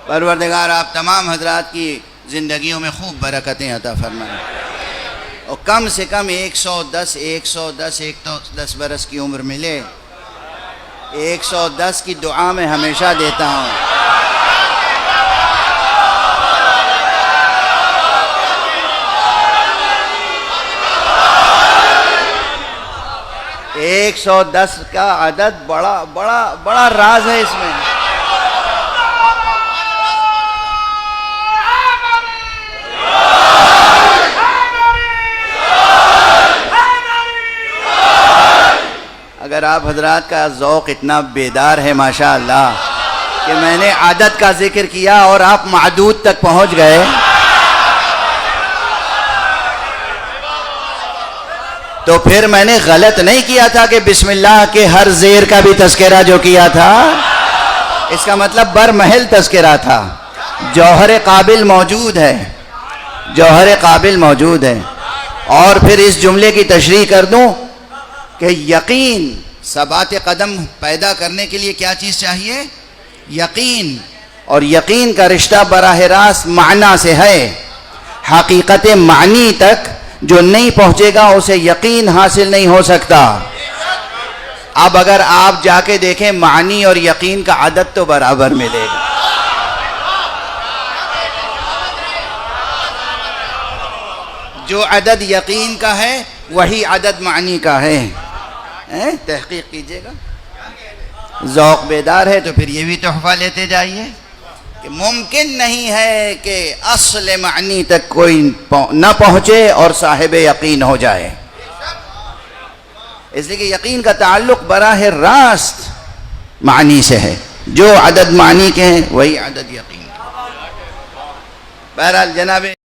پروردگار آپ تمام حضرات کی زندگیوں میں خوب برکتیں عطا فرمائیں، اور کم سے کم 110 برس کی عمر ملے۔ 110 کی دعا میں ہمیشہ دیتا ہوں۔ 110 کا عدد بڑا راز ہے اس میں۔ اگر آپ حضرات کا ذوق اتنا بیدار ہے ماشاءاللہ کہ میں نے عدد کا ذکر کیا اور آپ معدود تک پہنچ گئے، تو پھر میں نے غلط نہیں کیا تھا کہ بسم اللہ کے ہر زیر کا بھی تذکرہ جو کیا تھا، اس کا مطلب برمحل تذکرہ تھا۔ جوہر قابل موجود ہے، جوہر قابل موجود ہے۔ اور پھر اس جملے کی تشریح کر دوں کہ یقین، ثبات قدم پیدا کرنے کے لیے کیا چیز چاہیے؟ یقین۔ اور یقین کا رشتہ براہ راست معنی سے ہے۔ حقیقت معنی تک جو نہیں پہنچے گا اسے یقین حاصل نہیں ہو سکتا۔ اب اگر آپ جا کے دیکھیں معنی اور یقین کا عدد تو برابر ملے گا۔ جو عدد یقین کا ہے وہی عدد معنی کا ہے۔ تحقیق کیجئے گا۔ ذوق بیدار ہے تو پھر یہ بھی تحفہ لیتے جائیے کہ ممکن نہیں ہے کہ اصل معنی تک کوئی نہ پہنچے اور صاحب یقین ہو جائے، اس لیے کہ یقین کا تعلق براہ راست معنی سے ہے۔ جو عدد معنی کے ہیں وہی عدد یقین۔ بہرحال جناب